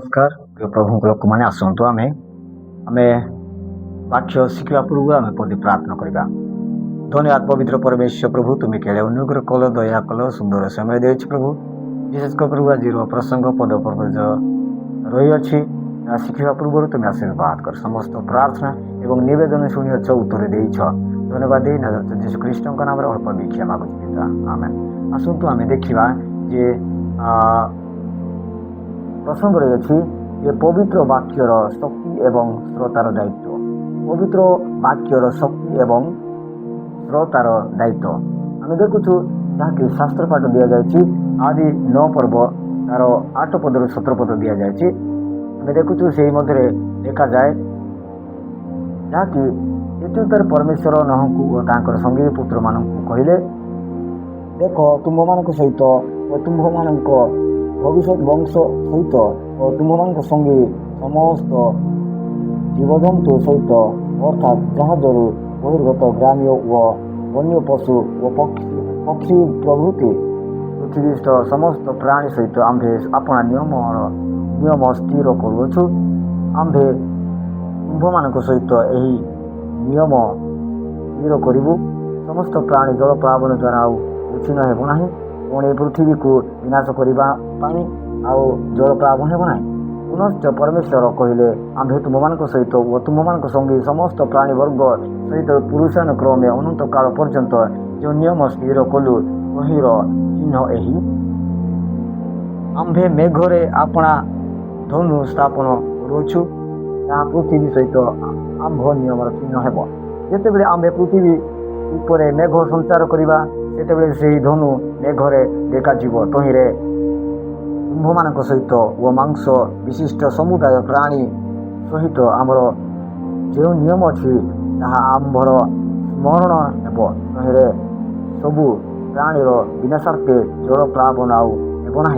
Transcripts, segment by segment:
नमस्कार प्रिय प्रभु लोक मैंने आसतु आम आम वाक्य शिखा पूर्व आम प्रति प्रार्थना करवा। धन्यवाद पवित्र परमेश्वर प्रभु तुम्हें केड़े अनुग्रह कल दया कल सुंदर समय दे प्रभु विशेषकर प्रभु आज प्रसंग पद पर्वज रही अच्छी शिखा पूर्व तुम्हें आशीर्वाद कर समस्त प्रार्थना एवं नवेदन शुणी उत्तर दे धन्यवाद जीशु ख्रीष्ट नाम अल्प भिक्षा मागुच पिता आमेन। आसतु आम देखा जे प्रसंग रही अच्छी जे पवित्र वाक्यर शक्ति एवं श्रोतार दायित्व। पवित्र वाक्यर शक्ति एवं श्रोतार दायित्व आम देखुचु जहाँकि शास्त्र पाठ दि जाए आदि 9 पर्व तार 8 पदर 17 पद दि जाए आम देखुचु से मध्य देखा जाए जहाँकि प्रत्युत्तर परमेश्वर नहकु और तांकर संगी पुत्र मानक कहले देख तुम मान सहित और तुम्भ मान भविष्य वंश सहित और तुम्भ मान संगे समस्त जीवजंतु सहित अर्थात जहाजर बहिर्गत ग्राम्य व वन्य पशु व पक्षी प्रभृति पृथ्वीस्थ समस्त प्राणी सहित आम्भे अपना नियम स्थिर करुछु। आम्भे तुम्भ मान सहित यही नियम स्थिर करूँ। समस्त प्राणी जल प्लावन द्वारा उच्छिन्न हेब ना पुणी पृथ्वी को विनाश करने जल प्लावन हेब ना। पुनश्च परमेश्वर कहले आम्भे तुम मान सहित और तुम मान संगी समस्त प्राणी वर्ग सहित पुरुषानुक्रमे अनंत काल पर्यंत जो नियम स्थिर कलु वहीर चिन्ह यही आम्भे मेघरे अपना धनु स्थापन करुछु जहाँ पृथ्वी सहित आम्भ नियम चिन्ह हेब। जिते आम्भे पृथ्वी ऊपर मेघ संचार करवा से धनु मेघरे देखाଯିव तहिरे कुंभ मान सहित व मांस विशिष्ट समुदाय प्राणी सहित आमर जो नियम अच्छी आम्भर स्मरण हेब तहिरे सबु प्राणीर विनाशार्थे जल प्लावन आब ना।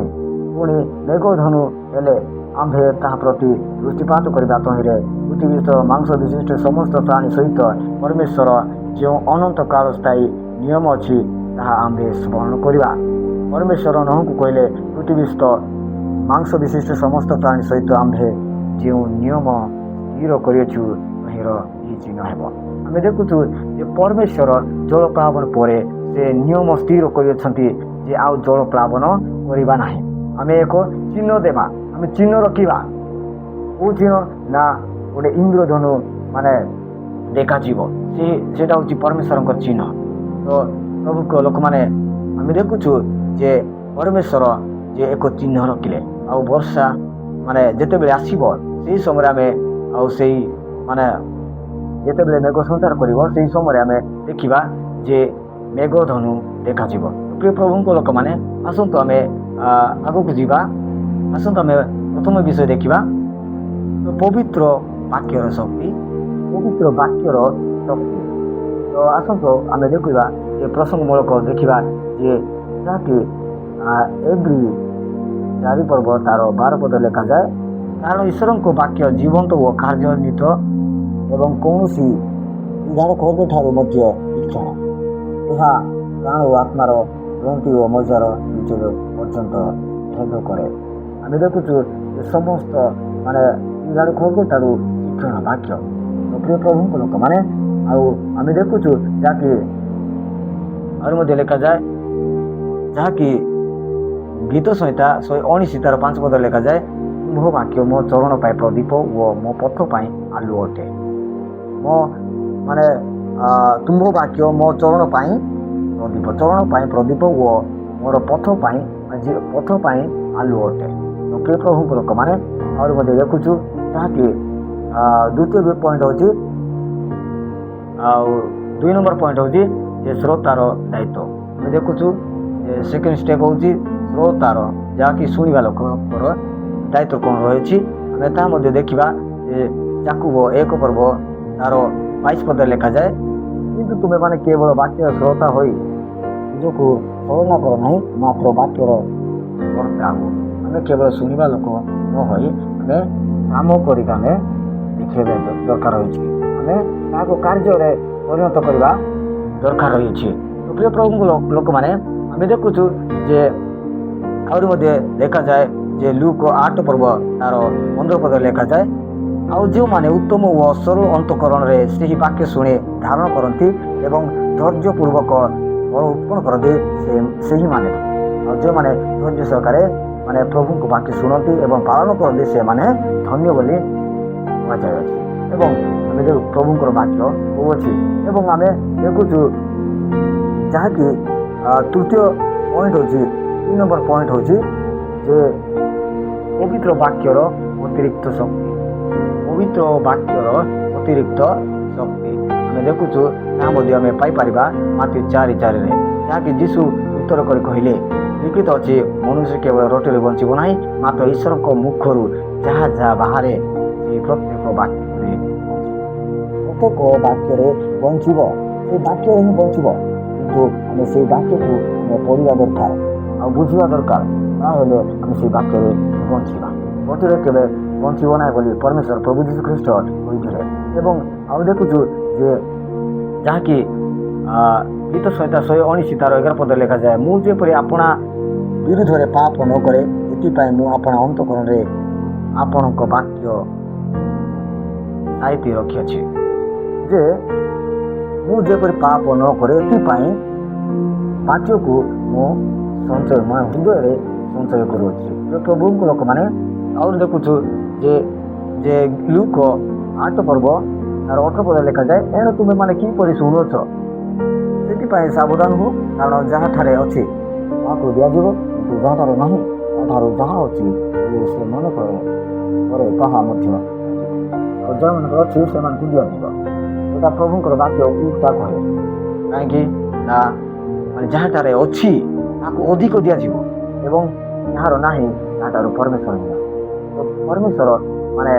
पुणी मेघ धनु हेले आम्भे ता प्रति दृष्टिपात करवा तहिरे पृथ्वीस्थ मांस विशिष्ट समस्त प्राणी सहित परमेश्वर जो अनंत काल स्थायी नियम अच्छी आम्भे स्मरण करवा। परमेश्वर नहकु कहले पृथ्वीस्थ मांस विशिष्ट समस्त प्राणी सहित आम्भे जो नियम स्थिर करियछु तहिर यही चिन्ह हेब। आम देखुचु जे परमेश्वर जल प्लावन पर से नियम स्थिर करियछंती जे आउ जल प्लावन करिबा नाही। आम एक चिन्ह देवा आम चिन्ह रखा वो चिन्ह ना गोटे इंद्रधनु माने देखा से परमेश्वर चिन्ह। तो प्रभु लोक मैंने आम देखुचु जे परमेश्वर जे एक चिन्ह रखिले आ वर्षा माने जिते बेले आसीबो सेही समय आमे आ सेही माने जिते बेले मेघ संचार करिवो सेही समय आमे देखिबा जे मेघ धनु देखा जीवो। प्रिय प्रभु लोक मैंने आसतु आमे आगक जीवा। आसतु आमे प्रथम विषय देखिबा तो पवित्र वाक्यर शक्ति। पवित्र वाक्यर शक्ति तो आसतु आमे देखिबा ये प्रसंगमूलक देखा जे जहाँकि एवरी 4 पर्व तार 12 पद लिखा जाए कारण ईश्वर को वाक्य जीवंत व कार्यान्वित एवं कौन उदार खर्ग ठार तीक्षण यह प्राण और आत्मार ग्रंथि और मजार निचर पर्यंत भेद करे। आम देखुचु समस्त माने उदार खर्ग ठार तीक्षण वाक्य। तो प्रिय प्रभु लोक मैंने आम देखुचु जहाँकि और लिखा जाए जहाँकि गीत संहिता 119 तार 5 पद लिखा जाए तुम्भ वाक्य मो चरण पाए प्रदीप व मो पथ पाए आलु अटे। मो माने तुम्भ वाक्य मो चरण पाए प्रदीप व मोर पथ पाए आलु अटे। तो प्रिय प्रभु लोक मैंने और देखुचु जहाँकि द्वितीय पॉइंट हूँ 2 नंबर पॉइंट हूँ श्रोतार दायित्व। आम देखुचु सेकेंड स्टेप हूँ श्रोतार जहाँकि शुणा लोक दायित्व कौन रही आम देखा याकूब 1 पर्व तार 22 पद लिखा जाए किंतु तुम्हें माने केवल वाक्य श्रोता हो निजक छलना कर ना मात्र वाक्यर कर्ता हो। आम केवल शुणा लोक न हो काम करके देखा दरकार रही कार्य परिणत करवा दरकार रही। तो प्रिय प्रभु लोक मैंने आम देखुचु जे देखा जाए ଯେ ଲୁକ 8 ପର୍ବ ତାର 15 ପଦରେ ଲେଖାଯାଏ, ଆଉ ଯେଉଁମାନେ ଉତ୍ତମ ଓ ସରଳ ଅନ୍ତଃକରଣରେ ସେହି ବାକ୍ୟ ଶୁଣି ଧାରଣ କରନ୍ତି ଏବଂ ଧୈର୍ଯ୍ୟପୂର୍ବକ ଫଳ ଉତ୍ପନ୍ନ କରନ୍ତି ସେହିମାନେ। ଆଉ ଯେଉଁମାନେ ଧୈର୍ଯ୍ୟ ସହକାରେ ମାନେ ପ୍ରଭୁଙ୍କ ବାକ୍ୟ ଶୁଣନ୍ତି ଏବଂ ପାଳନ କରନ୍ତି ସେମାନେ ଧନ୍ୟ ବୋଲି କୁହାଯାଇଅଛି। ଏବଂ ଆମେ ଯେଉଁ ପ୍ରଭୁଙ୍କର ବାକ୍ୟ କହୁଅଛି ଏବଂ ଆମେ ଦେଖୁଛୁ ଯାହାକି ତୃତୀୟ ପଏଣ୍ଟ ହେଉଛି 3 ନମ୍ବର ପଏଣ୍ଟ ହେଉଛି ଯେ ପବିତ୍ର ବାକ୍ୟର ଅତିରିକ୍ତ ଶକ୍ତି। ପବିତ୍ର ବାକ୍ୟର ଅତିରିକ୍ତ ଶକ୍ତି ଆମେ ଦେଖୁଛୁ, ତାହା ମଧ୍ୟ ଆମେ ପାଇପାରିବା ମାଥ୍ୟୁ 4:4ରେ, ଯାହାକି ଯୀଶୁ ଉତ୍ତର କରି କହିଲେ, ଲିଖିତ ଅଛି, ମନୁଷ୍ୟ କେବଳ ରୋଟିରେ ବଞ୍ଚିବ ନାହିଁ, ମାତ୍ର ଈଶ୍ୱରଙ୍କ ମୁଖରୁ ଯାହା ଯାହା ବାହାରେ ସେ ପ୍ରତ୍ୟେକ ବାକ୍ୟରେ ବଞ୍ଚିବ। ସେ ବାକ୍ୟରେ ହିଁ ବଞ୍ଚିବ। କିନ୍ତୁ ଆମେ ସେଇ ବାକ୍ୟକୁ ଆମେ ପଢ଼ିବା ଦରକାର ଆଉ ବୁଝିବା ଦରକାର, ତାହେଲେ ଆମେ ସେଇ ବାକ୍ୟରେ ବଞ୍ଚିବା। ରୋଟିରେ କେବେ ବଞ୍ଚିବ ନାହିଁ ବୋଲି ପରମେଶ୍ୱର ପ୍ରଭୁ ଯୀଶୁ ଖ୍ରୀଷ୍ଟ କହିଥିଲେ। ଏବଂ ଆଉ ଦେଖୁଛୁ ଯେ ଯାହାକି ଗୀତ ସଂହିତା 119 ତାର 11 ପଦରେ ଲେଖାଯାଏ, ମୁଁ ଯେପରି ଆପଣା ବିରୁଦ୍ଧରେ ପାପ ନ କରେ ଏଥିପାଇଁ ମୁଁ ଆପଣା ଅନ୍ତଃକରଣରେ ଆପଣଙ୍କ ବାକ୍ୟ ସାଇତି ରଖିଅଛି। ଯେ ମୁଁ ଯେପରି ପାପ ନ କରେ ଏଥିପାଇଁ ବାକ୍ୟକୁ ମୁଁ ସଞ୍ଚୟ ହୃଦୟରେ ସଞ୍ଚୟ କରୁଅଛି। ପ୍ରଭୁଙ୍କ ଲୋକମାନେ ଆହୁରି ଦେଖୁଛୁ ଯେ ଲୁକ 8 ପର୍ବ ତାର 18 ପଦରେ ଲେଖାଯାଏ, ଏଣୁ ତୁମେ ମାନେ କିପରି ଶୁଣୁଅଛ ସେଥିପାଇଁ ସାବଧାନ ହୁଅ, କାରଣ ଯାହାଠାରେ ଅଛି ତାହାକୁ ଦିଆଯିବ, କିନ୍ତୁ ଯାହାଠାରେ ନାହିଁ ତାଠାରୁ ଯାହା ଅଛି ସେ ମନେ ପରେ ତାହା ମଧ୍ୟ ଯାହାମାନଙ୍କର ଅଛି ସେମାନଙ୍କୁ ଦିଆଯିବ। ଏଇଟା ପ୍ରଭୁଙ୍କର ବାକ୍ୟ ଉଲ୍ଟା କହେ। କାହିଁକି ନା ମାନେ ଯାହାଠାରେ ଅଛି ତାହାକୁ ଅଧିକ ଦିଆଯିବ ଏବଂ ଯାହାର ନାହିଁ ତାଠାରୁ ପରମେଶ୍ୱର ନିଅ। ପରମେଶ୍ୱର ମାନେ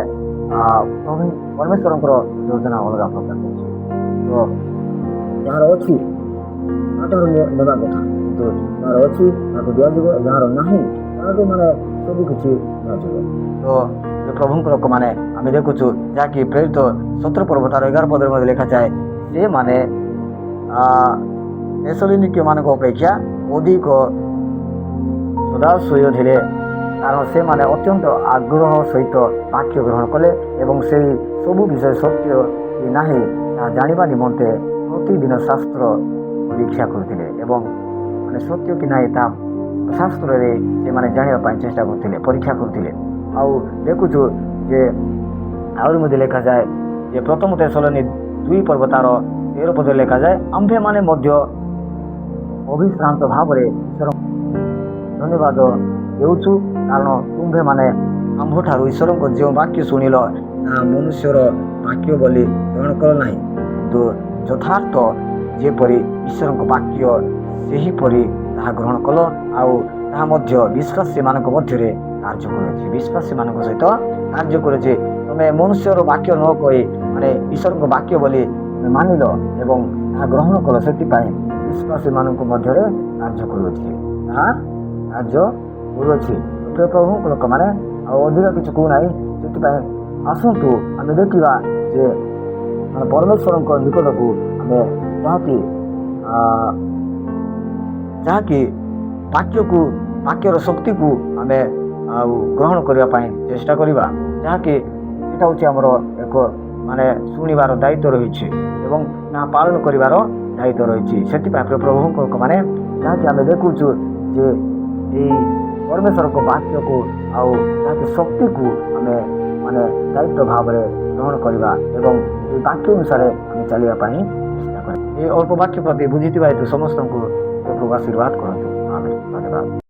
ପରମେଶ୍ୱରଙ୍କର ଯୋଜନା ଅଲଗା ପ୍ରକାର ଅଛି। ତ ଯାହାର ଅଛି ତାଠାରୁ ନେବା କଥା, କିନ୍ତୁ ଯାହାର ଅଛି ତାକୁ ଦିଆଯିବ, ଯାହାର ନାହିଁ ତାହାକୁ ମାନେ ସବୁ କିଛି ନିଆଯିବ। ତ ପ୍ରଭୁଙ୍କ ଲୋକମାନେ ଆମେ ଦେଖୁଛୁ ଯାହାକି ପ୍ରେରିତ 17 ପର୍ବ ତାର 11 ପଦରେ ମଧ୍ୟ ଲେଖାଯାଏ, ସେମାନେ ଥେସଲୋନିକୀୟମାନଙ୍କ ଅପେକ୍ଷା ଅଧିକ ସଦାଶୟ ଥିଲେ, କାରଣ ସେମାନେ ଅତ୍ୟନ୍ତ ଆଗ୍ରହ ସହିତ ବାକ୍ୟ ଗ୍ରହଣ କଲେ ଏବଂ ସେହି ସବୁ ବିଷୟ ସତ୍ୟ କି ନାହିଁ ତାହା ଜାଣିବା ନିମନ୍ତେ ପ୍ରତିଦିନ ଶାସ୍ତ୍ର ପରୀକ୍ଷା କରୁଥିଲେ ଏବଂ ମାନେ ସତ୍ୟ କି ନାହିଁ ତାହା ଶାସ୍ତ୍ରରେ ସେମାନେ ଜାଣିବା ପାଇଁ ଚେଷ୍ଟା କରୁଥିଲେ, ପରୀକ୍ଷା କରୁଥିଲେ। ଆଉ ଦେଖୁଛୁ ଯେ ଆହୁରି ମଧ୍ୟ ଲେଖାଯାଏ ଯେ ପ୍ରଥମ ଥେସଲୋନି 2 ପର୍ବ ତାର 13 ପଦରେ ଲେଖାଯାଏ, ଆମ୍ଭେମାନେ ମଧ୍ୟ ଅବିଶ୍ରାନ୍ତ ଭାବରେ ଧନ୍ୟବାଦ ଦେଉଛୁ, କାରଣ ତୁମ୍ଭେମାନେ ଆମ୍ଭଠାରୁ ଈଶ୍ୱରଙ୍କ ଯେଉଁ ବାକ୍ୟ ଶୁଣିଲ ତାହା ମନୁଷ୍ୟର ବାକ୍ୟ ବୋଲି ଗ୍ରହଣ କର ନାହିଁ, କିନ୍ତୁ ଯଥାର୍ଥ ଯେପରି ଈଶ୍ୱରଙ୍କ ବାକ୍ୟ ସେହିପରି ତାହା ଗ୍ରହଣ କଲ, ଆଉ ତାହା ମଧ୍ୟ ବିଶ୍ୱାସୀମାନଙ୍କ ମଧ୍ୟରେ କାର୍ଯ୍ୟ କରୁଛି। ବିଶ୍ୱାସୀମାନଙ୍କ ସହିତ କାର୍ଯ୍ୟ କରୁଛି। ତମେ ମନୁଷ୍ୟର ବାକ୍ୟ ନ କହି ମାନେ ଈଶ୍ୱରଙ୍କ ବାକ୍ୟ ବୋଲି ମାନିଲ ଏବଂ ତାହା ଗ୍ରହଣ କଲ, ସେଥିପାଇଁ ବିଶ୍ୱାସୀମାନଙ୍କ ମଧ୍ୟରେ କାର୍ଯ୍ୟ କରୁଅଛି, ତାହା କାର୍ଯ୍ୟ କରୁଅଛି। ପ୍ରଭୁଙ୍କ ଲୋକମାନେ ଆଉ ଅଧିକ କିଛି କହୁନାହିଁ। ସେଥିପାଇଁ ଆସନ୍ତୁ ଆମେ ଦେଖିବା ଯେ ପରମେଶ୍ୱରଙ୍କ ନିକଟକୁ ଆମେ ଯାହାକି ବାକ୍ୟର ଶକ୍ତିକୁ ଆମେ ଆଉ ଗ୍ରହଣ କରିବା ପାଇଁ ଚେଷ୍ଟା କରିବା, ଯାହାକି ସେଟା ହେଉଛି ଆମର ଏକ ମାନେ ଶୁଣିବାର ଦାୟିତ୍ୱ ରହିଛି ଏବଂ ତାହା ପାଳନ କରିବାର ଦାୟିତ୍ୱ ରହିଛି। ସେଥିପାଇଁ ପ୍ରଭୁଙ୍କ ଲୋକମାନେ ଯାହାକି ଆମେ ଦେଖୁଛୁ ଯେ ଏଇ ପରମେଶ୍ୱରଙ୍କ ବାକ୍ୟକୁ ଆଉ ଯାହାକି ଶକ୍ତିକୁ ଆମେ ମାନେ ଦାୟିତ୍ୱ ଭାବରେ ଗ୍ରହଣ କରିବା ଏବଂ এই ବାକ୍ୟ ଅନୁସାରେ ଆମେ ଚାଲିବା ପାଇଁ ଚେଷ୍ଟା କରିବା। এই ଅଳ୍ପ ବାକ୍ୟ ପ୍ରତି ବୁଝିଥିବା ହେତୁ ସମସ୍ତଙ୍କୁ ପ୍ରଭୁ ଆଶୀର୍ବାଦ କରନ୍ତୁ। ଧନ୍ୟବାଦ।